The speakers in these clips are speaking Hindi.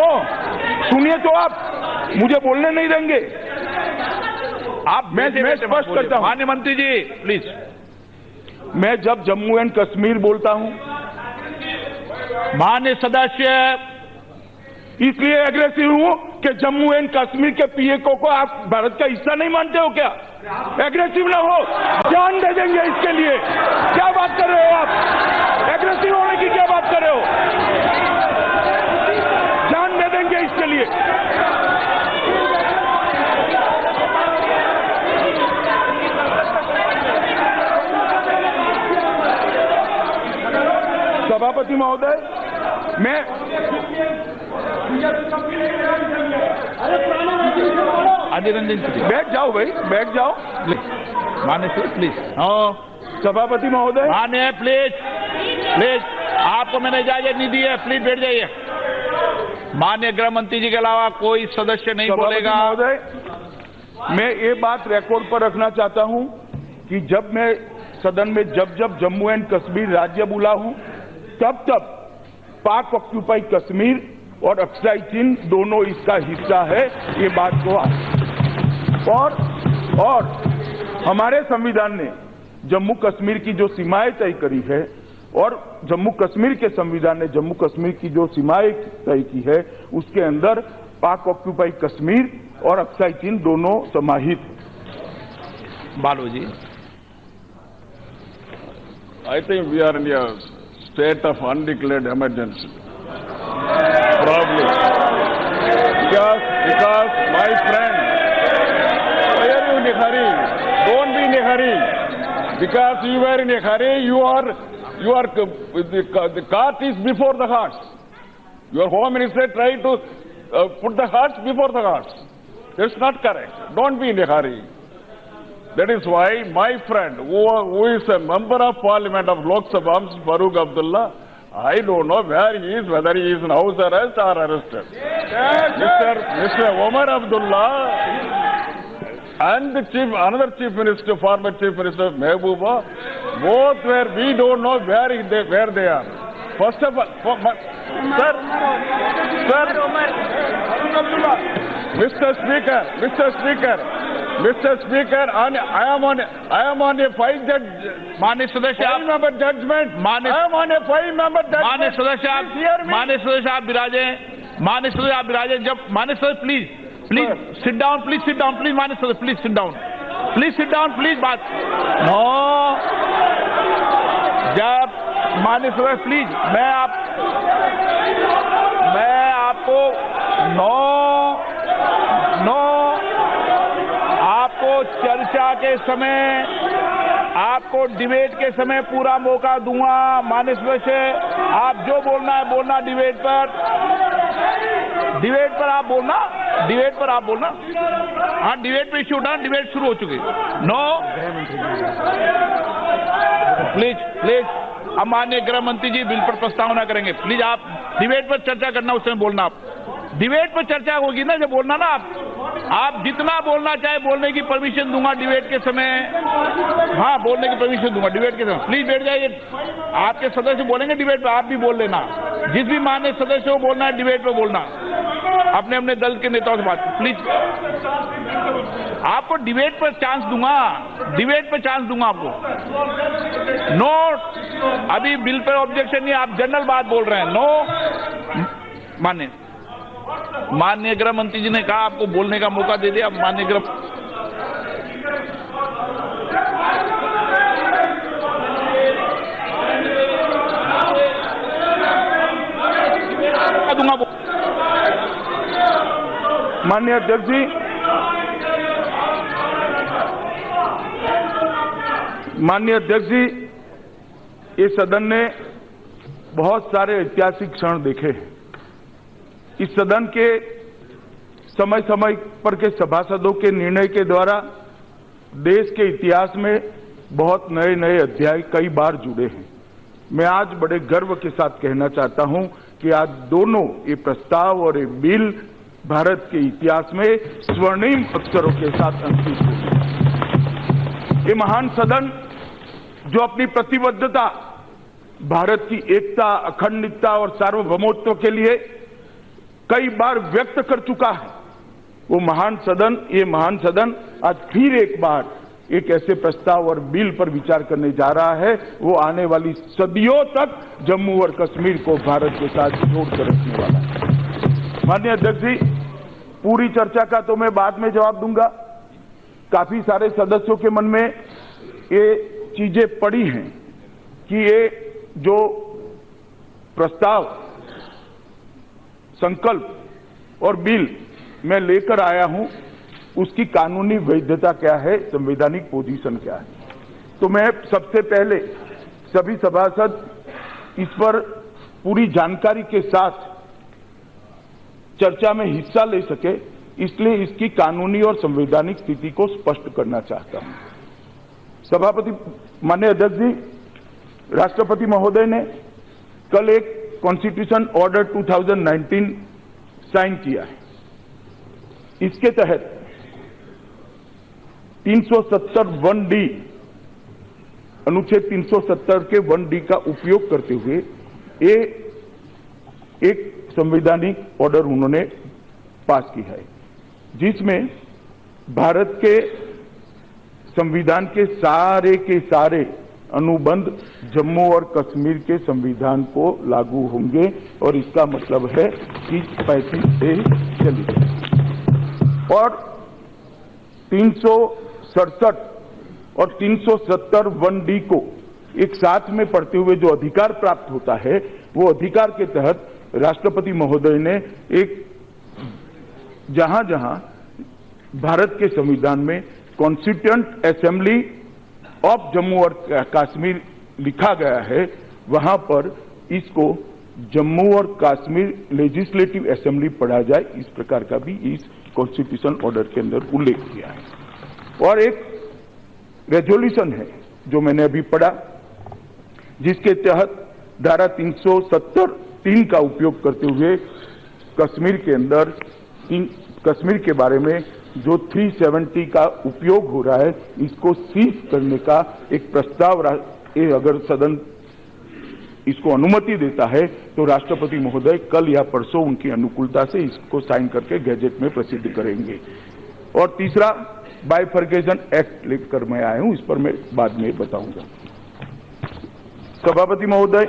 तो सुनिए, तो आप मुझे बोलने नहीं देंगे। आप मैं स्पष्ट करता हूं। माननीय मंत्री जी प्लीज। मैं जब जम्मू एंड कश्मीर बोलता हूं, माननीय सदस्य, इसलिए एग्रेसिव हूं कि जम्मू एंड कश्मीर के पीएको को आप भारत का हिस्सा नहीं मानते हो क्या? एग्रेसिव ना हो, जान दे देंगे इसके लिए। क्या बात कर रहे हो आप? एग्रेसिव होने की क्या बात कर रहे हो? जान दे देंगे इसके लिए। सभापति महोदय, मैं अधीर रंजन जी बैठ जाओ भाई, बैठ जाओ। माननीय सर प्लीज। सभापति महोदय, माननीय प्लीज प्लीज, आपको मैंने इजाजत नहीं दी है, प्लीज बैठ जाइए। माननीय गृह मंत्री जी के अलावा कोई सदस्य नहीं बोलेगा। महोदय, मैं ये बात रिकॉर्ड पर रखना चाहता हूं कि जब मैं सदन में जब जम्मू एंड कश्मीर राज्य बोला हूं, तब पाक ऑक्यूपाई कश्मीर और अक्साई चीन दोनों इसका हिस्सा है, ये बात को। और हमारे संविधान ने जम्मू कश्मीर की जो सीमाएं तय करी है और जम्मू कश्मीर के संविधान ने जम्मू कश्मीर की जो सीमाएं तय की है, उसके अंदर पाक ऑक्यूपाई कश्मीर और अक्साई चीन दोनों समाहित। बालू जी, I think we are in a state of undeclared emergency. Probably. Because my friend, why are you in a hurry? Don't be in a hurry. Because you were in a hurry, the cart is before the horse. Your Home Minister tried to put the horse before the horse. That's not correct. Don't be in a hurry. That is why my friend, who is a member of Parliament of Lok Sabha, Farooq Abdullah, I don't know where he is, whether he is in house arrest or arrested. Mr. Omar Abdullah and another chief minister, former chief minister Mehbooba, both were, we don't know where they are. First of all, sir, Mr. Speaker, I am on a 5-judge. माननीय सदस्य, 5-member judgment. I am on a 5-member judgment. माननीय सदस्य आप विराजे। माननीय सदस्य आप विराजे। जब माननीय सदस्य प्लीज सिट डाउन, प्लीज माननीय सदस्य प्लीज सिट डाउन, प्लीज बात नो। जब माननीय सदस्य प्लीज, मैं आपको आपको चर्चा के समय, आपको डिबेट के समय पूरा मौका दूंगा। माननीय सदस्य, आप जो बोलना है बोलना, डिबेट पर आप बोलना, हाँ डिबेट पे इश्यू उठा, डिबेट शुरू हो चुकी। नो प्लीज अब माननीय गृह मंत्री जी बिल पर प्रस्तावना करेंगे। प्लीज आप डिबेट पर चर्चा करना, उस समय बोलना। आप डिबेट पर चर्चा होगी ना, जब बोलना ना आप जितना बोलना चाहे बोलने की परमिशन दूंगा डिबेट के समय। हाँ बोलने की परमिशन दूंगा डिबेट के समय। प्लीज बैठ जाइए। आपके सदस्य बोलेंगे डिबेट पर, आप भी बोल लेना। जिस भी माननीय सदस्य को बोलना है डिबेट पर बोलना, अपने दल के नेताओं से बात। प्लीज आपको डिबेट पर चांस दूंगा, आपको। नो, अभी बिल पर ऑब्जेक्शन नहीं, आप जनरल बात बोल रहे हैं। नो, माननीय गृह मंत्री जी ने कहा आपको बोलने का मौका दे दिया। माननीय गृह दूंगा। माननीय अध्यक्ष जी, इस सदन ने बहुत सारे ऐतिहासिक क्षण देखे हैं। इस सदन के समय समय पर के सभासदों के निर्णय के द्वारा देश के इतिहास में बहुत नए नए अध्याय कई बार जुड़े हैं। मैं आज बड़े गर्व के साथ कहना चाहता हूं कि आज दोनों ये प्रस्ताव और ये बिल भारत के इतिहास में स्वर्णिम अक्षरों के साथ अंकित हुए। ये महान सदन जो अपनी प्रतिबद्धता भारत की एकता, अखंडता और सार्वभौमत्व के लिए कई बार व्यक्त कर चुका है। वो महान सदन, ये महान सदन आज फिर एक बार एक ऐसे प्रस्ताव और बिल पर विचार करने जा रहा है, वो आने वाली सदियों तक जम्मू और कश्मीर को भारत के साथ जोड़कर रखने वाला है। माननीय अध्यक्ष जी, पूरी चर्चा का तो मैं बाद में जवाब दूंगा। काफी सारे सदस्यों के मन में ये चीजें पड़ी हैं कि ये जो प्रस्ताव, संकल्प और बिल मैं लेकर आया हूं, उसकी कानूनी वैधता क्या है, संवैधानिक पोजीशन क्या है। तो मैं सबसे पहले सभी सभासद इस पर पूरी जानकारी के साथ चर्चा में हिस्सा ले सके, इसलिए इसकी कानूनी और संवैधानिक स्थिति को स्पष्ट करना चाहता हूं। सभापति, माननीय अध्यक्ष जी, राष्ट्रपति महोदय ने कल एक कॉन्स्टिट्यूशन ऑर्डर 2019 साइन किया है। इसके तहत 370(1)D, अनुच्छेद 370 के 1D का उपयोग करते हुए ये एक संवैधानिक ऑर्डर उन्होंने पास की है, जिसमें भारत के संविधान के सारे अनुबंध जम्मू और कश्मीर के संविधान को लागू होंगे और इसका मतलब है कि 35 से चली और 367 और 370(1)D को एक साथ में पढ़ते हुए जो अधिकार प्राप्त होता है, वो अधिकार के तहत राष्ट्रपति महोदय ने एक जहां जहां भारत के संविधान में कॉन्स्टिट्यूएंट असेंबली ऑफ जम्मू और कश्मीर लिखा गया है, वहां पर इसको जम्मू और कश्मीर लेजिस्लेटिव असेंबली पढ़ा जाए, इस प्रकार का भी इस कॉन्स्टिट्यूशन ऑर्डर के अंदर उल्लेख किया है। और एक रेजोल्यूशन है जो मैंने अभी पढ़ा, जिसके तहत धारा 370(3) का उपयोग करते हुए कश्मीर के अंदर कश्मीर के बारे में जो 370 का उपयोग हो रहा है, इसको सीज करने का एक प्रस्ताव, अगर सदन इसको अनुमति देता है तो राष्ट्रपति महोदय कल या परसों उनकी अनुकूलता से इसको साइन करके गैजेट में प्रसिद्ध करेंगे। और तीसरा, बाइफर्केशन एक्ट लेकर मैं आया हूं, इस पर मैं बाद में बताऊंगा। सभापति महोदय,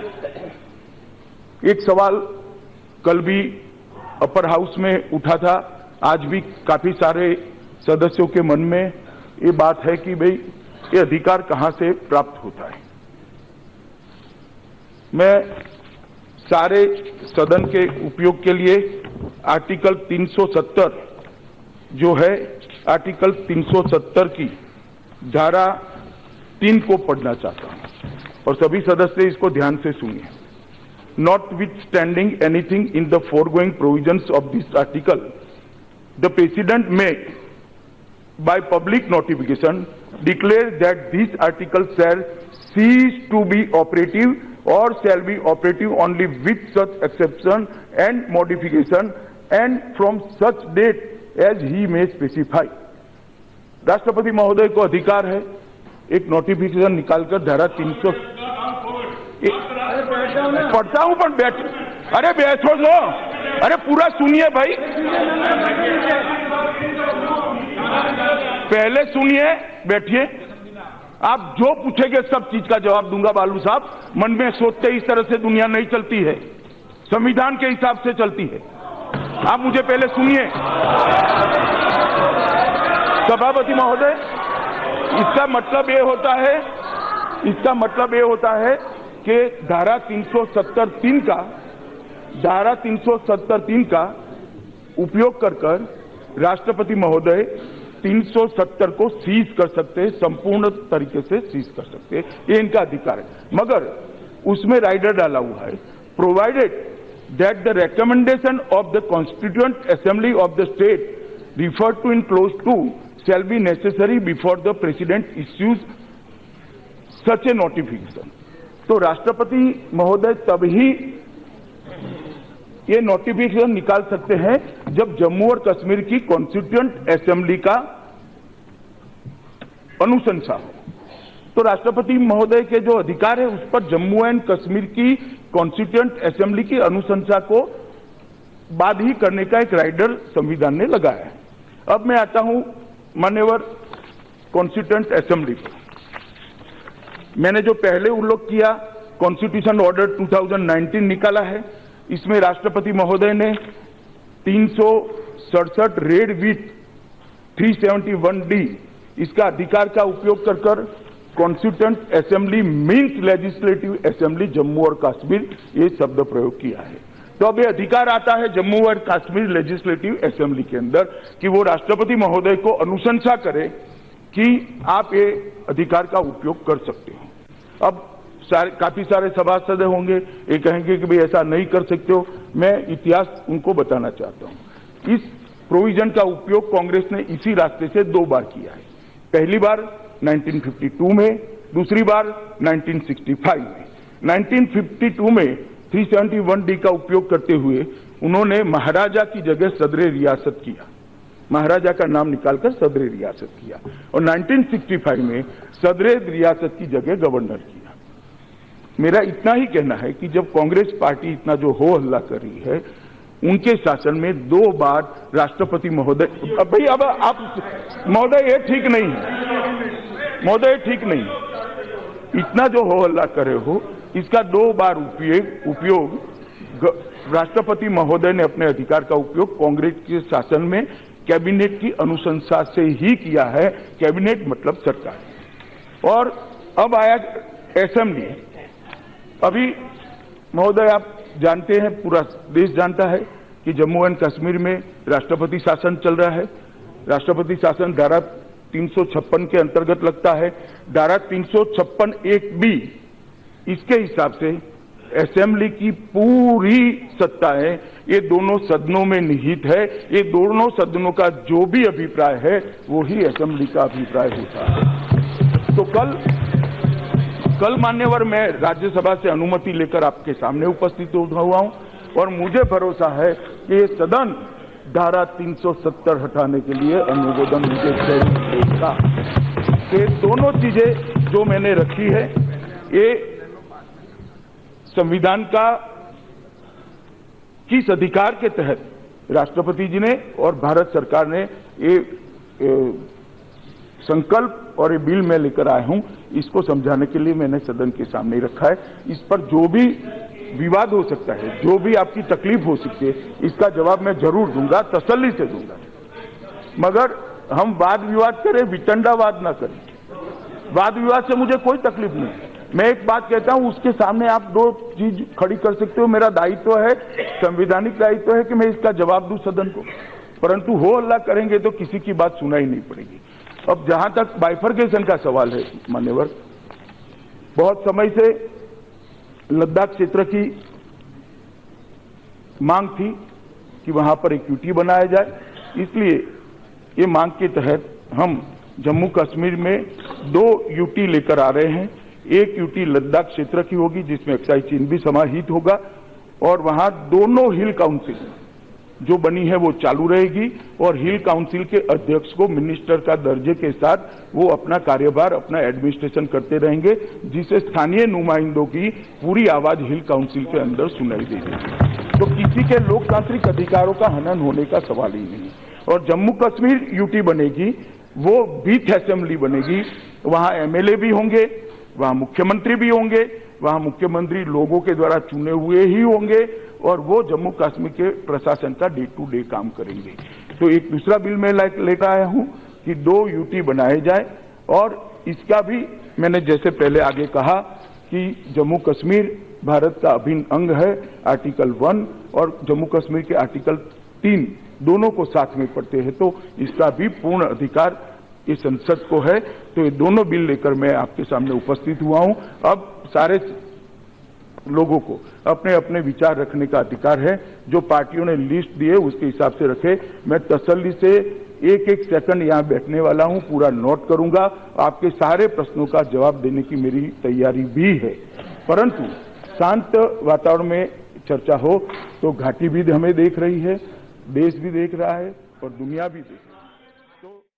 एक सवाल कल भी अपर हाउस में उठा था, आज भी काफी सारे सदस्यों के मन में ये बात है कि भाई ये अधिकार कहां से प्राप्त होता है। मैं सारे सदन के उपयोग के लिए आर्टिकल 370 जो है, आर्टिकल 370 की धारा 3 को पढ़ना चाहता हूं और सभी सदस्य इसको ध्यान से सुनिए। Notwithstanding anything in the foregoing provisions of this article, the President may, by public notification, declare that this article shall cease to be operative or shall be operative only with such exception and modification and from such date as he may specify. राष्ट्रपति महोदय को अधिकार है एक नोटिफिकेशन निकालकर धारा 300 पढ़ता हूं, पर अरे बैठो लो, अरे पूरा सुनिए भाई, पहले सुनिए, बैठिए। आप जो पूछेंगे सब चीज का जवाब दूंगा। बालू साहब, मन में सोचते इस तरह से दुनिया नहीं चलती है, संविधान के हिसाब से चलती है। आप मुझे पहले सुनिए। सभापति महोदय, इसका मतलब ये होता है कि धारा 370(3) का उपयोग कर राष्ट्रपति महोदय 370 को सीज कर सकते हैं, संपूर्ण तरीके से सीज कर सकते हैं, ये इनका अधिकार है। मगर उसमें राइडर डाला हुआ है, provided that the recommendation of the constituent assembly of the state referred to in clause 2 shall be necessary before the President issues such a notification। तो राष्ट्रपति महोदय तभी ये नोटिफिकेशन निकाल सकते हैं जब जम्मू और कश्मीर की कॉन्स्टिट्यूएंट असेंबली का अनुशंसा हो। तो राष्ट्रपति महोदय के जो अधिकार है उस पर जम्मू एंड कश्मीर की कॉन्स्टिट्यूएंट असेंबली की अनुशंसा को बाद ही करने का एक राइडर संविधान ने लगाया है। अब मैं आता हूं मान्यवर कॉन्स्टिट्यूएंट असेंबली पर। मैंने जो पहले उल्लेख किया कॉन्स्टिट्यूशन ऑर्डर 2019 निकाला है, इसमें राष्ट्रपति महोदय ने 367 रेड विथ 371D इसका अधिकार का उपयोग कर constituent assembly means legislative assembly Jammu और कश्मीर ये शब्द प्रयोग किया है। तो अब ये अधिकार आता है जम्मू और कश्मीर लेजिस्लेटिव असेंबली के अंदर कि वो राष्ट्रपति महोदय को अनुशंसा करे कि आप ये अधिकार का उपयोग कर सकते हो। अब काफी सारे सभासद होंगे, ये कहेंगे कि भाई ऐसा नहीं कर सकते हो। मैं इतिहास उनको बताना चाहता हूं। इस प्रोविजन का उपयोग कांग्रेस ने इसी रास्ते से 2 बार किया है। पहली बार 1952 में, दूसरी बार 1965 में। 1952 में 371D का उपयोग करते हुए उन्होंने महाराजा की जगह सदरे रियासत किया, महाराजा का नाम निकालकर सदरे रियासत किया, और 1965 में सदरे रियासत की जगह गवर्नर किया। मेरा इतना ही कहना है कि जब कांग्रेस पार्टी इतना जो हो हल्ला कर रही है, उनके शासन में 2 बार राष्ट्रपति महोदय, भाई अब आप महोदय ये ठीक नहीं है, महोदय ठीक नहीं, इतना जो हो हल्ला करे हो इसका 2 बार उपयोग राष्ट्रपति महोदय ने अपने अधिकार का उपयोग कांग्रेस के शासन में कैबिनेट की अनुशंसा से ही किया है। कैबिनेट मतलब सरकार। और अब आया असेंबली। अभी महोदय आप जानते हैं, पूरा देश जानता है कि जम्मू एंड कश्मीर में राष्ट्रपति शासन चल रहा है। राष्ट्रपति शासन धारा 356 के अंतर्गत लगता है। धारा 356(1)(b इसके हिसाब से असेंबली की पूरी सत्ताएं ये दोनों सदनों में निहित है। ये दोनों सदनों का जो भी अभिप्राय है वो ही असेंबली का अभिप्राय होता है। तो कल मान्यवर मैं राज्यसभा से अनुमति लेकर आपके सामने उपस्थित हुआ हूं और मुझे भरोसा है कि ये सदन धारा 370 हटाने के लिए अनुमोदन मुझे देगा। ये दोनों चीजें जो मैंने रखी है ये संविधान का किस अधिकार के तहत राष्ट्रपति जी ने और भारत सरकार ने ये संकल्प और ये बिल मैं लेकर आया हूं, इसको समझाने के लिए मैंने सदन के सामने रखा है। इस पर जो भी विवाद हो सकता है, जो भी आपकी तकलीफ हो सकती है, इसका जवाब मैं जरूर दूंगा, तसल्ली से दूंगा। मगर हम वाद विवाद करें, वितंडावाद ना करें। वाद विवाद से मुझे कोई तकलीफ नहीं। मैं एक बात कहता हूं, उसके सामने आप 2 चीज खड़ी कर सकते हो। मेरा दायित्व है, संवैधानिक दायित्व है कि मैं इसका जवाब दूं सदन को, परंतु हो हल्ला करेंगे तो किसी की बात सुनाई नहीं पड़ेगी। अब जहां तक बाइफर्केशन का सवाल है मान्यवर, बहुत समय से लद्दाख क्षेत्र की मांग थी कि वहां पर एक यूटी बनाया जाए। इसलिए ये मांग के तहत हम जम्मू कश्मीर में 2 यूटी लेकर आ रहे हैं। एक यूटी लद्दाख क्षेत्र की होगी जिसमें अक्साई चीन भी समाहित होगा, और वहां दोनों हिल काउंसिल जो बनी है वो चालू रहेगी, और हिल काउंसिल के अध्यक्ष को मिनिस्टर का दर्जे के साथ वो अपना कार्यभार, अपना एडमिनिस्ट्रेशन करते रहेंगे, जिससे स्थानीय नुमाइंदों की पूरी आवाज हिल काउंसिल के अंदर सुनाई देगी। तो किसी के लोकतांत्रिक अधिकारों का हनन होने का सवाल ही नहीं। और जम्मू कश्मीर यूटी बनेगी, वो बीथ असेंबली बनेगी, वहां एमएलए भी होंगे, वहां मुख्यमंत्री भी होंगे, वहां मुख्यमंत्री लोगों के द्वारा चुने हुए ही होंगे, और वो जम्मू कश्मीर के प्रशासन का डे टू डे काम करेंगे। तो एक दूसरा बिल मैं लेकर आया हूं कि 2 यूटी बनाए जाए, और इसका भी मैंने जैसे पहले आगे कहा कि जम्मू कश्मीर भारत का अभिन्न अंग है। आर्टिकल 1 और जम्मू कश्मीर के आर्टिकल 3 दोनों को साथ में पढ़ते हैं, तो इसका भी पूर्ण अधिकार इस संसद को है। तो ये दोनों बिल लेकर मैं आपके सामने उपस्थित हुआ हूं। अब सारे लोगों को अपने अपने विचार रखने का अधिकार है। जो पार्टियों ने लिस्ट दी है उसके हिसाब से रखे। मैं तसल्ली से 1-1 सेकंड यहां बैठने वाला हूं, पूरा नोट करूंगा। आपके सारे प्रश्नों का जवाब देने की मेरी तैयारी भी है, परंतु शांत वातावरण में चर्चा हो। तो घाटी भी हमें देख रही है, देश भी देख रहा है और दुनिया भी देख रही है।